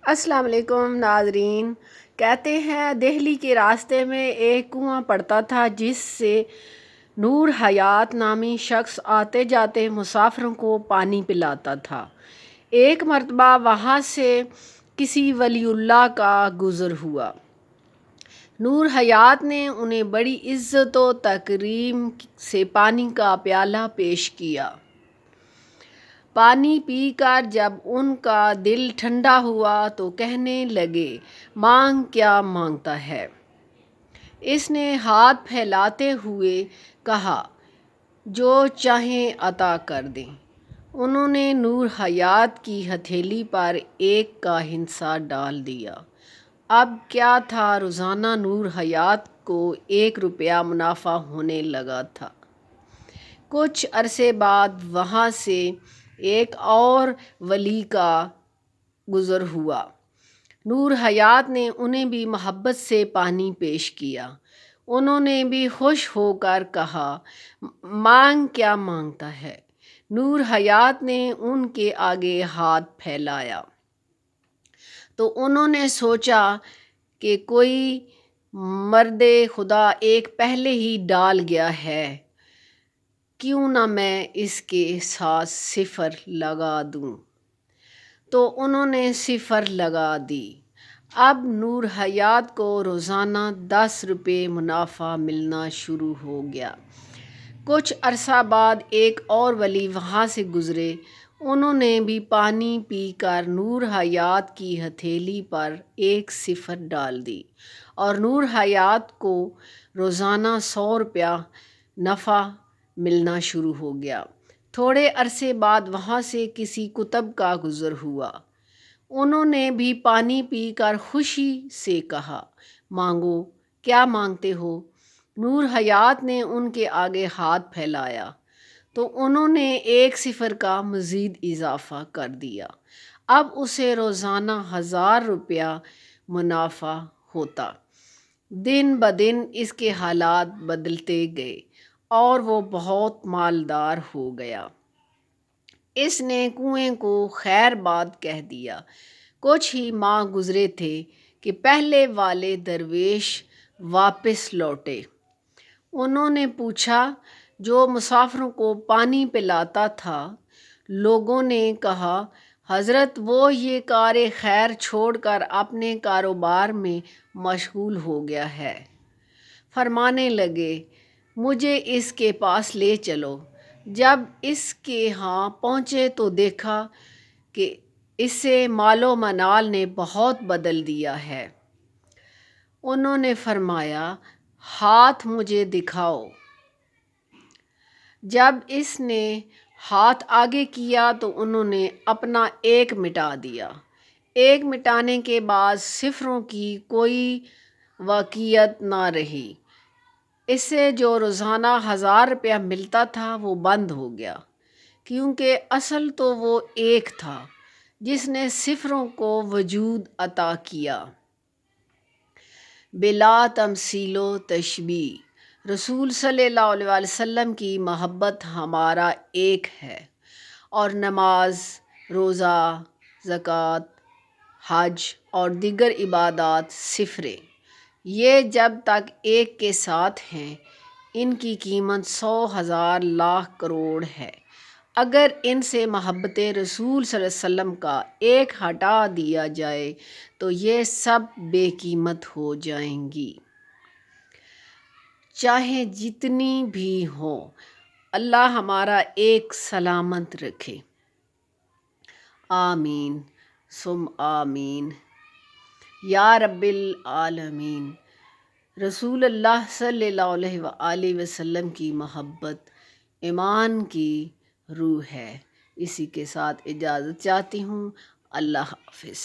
السلام علیکم ناظرین۔ کہتے ہیں دہلی کے راستے میں ایک کنواں پڑتا تھا جس سے نور حیات نامی شخص آتے جاتے مسافروں کو پانی پلاتا تھا۔ ایک مرتبہ وہاں سے کسی ولی اللہ کا گزر ہوا۔ نور حیات نے انہیں بڑی عزت و تکریم سے پانی کا پیالہ پیش کیا۔ پانی پی کر جب ان کا دل ٹھنڈا ہوا تو کہنے لگے، مانگ کیا مانگتا ہے؟ اس نے ہاتھ پھیلاتے ہوئے کہا، جو چاہیں عطا کر دیں۔ انہوں نے نور حیات کی ہتھیلی پر ایک کا ہندسہ ڈال دیا۔ اب کیا تھا، روزانہ نور حیات کو 1 روپیہ منافع ہونے لگا تھا۔ کچھ عرصے بعد وہاں سے ایک اور ولی کا گزر ہوا۔ نور حیات نے انہیں بھی محبت سے پانی پیش کیا۔ انہوں نے بھی خوش ہو کر کہا، مانگ کیا مانگتا ہے؟ نور حیات نے ان کے آگے ہاتھ پھیلایا تو انہوں نے سوچا کہ کوئی مرد خدا ایک پہلے ہی ڈال گیا ہے، کیوں نہ میں اس کے ساتھ 0 لگا دوں؟ تو انہوں نے 0 لگا دی۔ اب نور حیات کو روزانہ 10 روپے منافع ملنا شروع ہو گیا۔ کچھ عرصہ بعد ایک اور ولی وہاں سے گزرے۔ انہوں نے بھی پانی پی کر نور حیات کی ہتھیلی پر 1 0 ڈال دی اور نور حیات کو روزانہ 100 روپیہ نفع ملنا شروع ہو گیا۔ تھوڑے عرصے بعد وہاں سے کسی کتب کا گزر ہوا۔ انہوں نے بھی پانی پی کر خوشی سے کہا، مانگو، کیا مانگتے ہو؟ نور حیات نے ان کے آگے ہاتھ پھیلایا تو انہوں نے 1 0 کا مزید اضافہ کر دیا۔ اب اسے روزانہ 1000 روپیہ منافع ہوتا۔ دن بدن اس کے حالات بدلتے گئے اور وہ بہت مالدار ہو گیا۔ اس نے کنویں کو خیر باد کہہ دیا۔ کچھ ہی ماہ گزرے تھے کہ پہلے والے درویش واپس لوٹے۔ انہوں نے پوچھا، جو مسافروں کو پانی پلاتا تھا؟ لوگوں نے کہا، حضرت وہ یہ کار خیر چھوڑ کر اپنے کاروبار میں مشغول ہو گیا ہے۔ فرمانے لگے، مجھے اس کے پاس لے چلو۔ جب اس کے ہاں پہنچے تو دیکھا کہ اسے مال و منال نے بہت بدل دیا ہے۔ انہوں نے فرمایا، ہاتھ مجھے دکھاؤ۔ جب اس نے ہاتھ آگے کیا تو انہوں نے اپنا 1 مٹا دیا۔ 1 مٹانے کے بعد 0 کی کوئی واقعیت نہ رہی۔ اس سے جو روزانہ 1000 روپیہ ملتا تھا وہ بند ہو گیا، کیونکہ اصل تو وہ 1 تھا جس نے 0 کو وجود عطا کیا۔ بلا تمثیل و تشبیہ، رسول صلی اللہ علیہ وسلم کی محبت ہمارا ایک ہے اور نماز، روزہ، زکوٰۃ، حج اور دیگر عبادات 0۔ یہ جب تک ایک کے ساتھ ہیں، ان کی قیمت 100,000 لاکھ کروڑ ہے۔ اگر ان سے محبت رسول صلی اللہ علیہ وسلم کا 1 ہٹا دیا جائے تو یہ سب بے قیمت ہو جائیں گی، چاہے جتنی بھی ہوں۔ اللہ ہمارا ایک سلامت رکھے، آمین ثم آمین یا رب العالمین۔ رسول اللہ صلی اللہ علیہ وآلہ وسلم کی محبت ایمان کی روح ہے۔ اسی کے ساتھ اجازت چاہتی ہوں۔ اللہ حافظ۔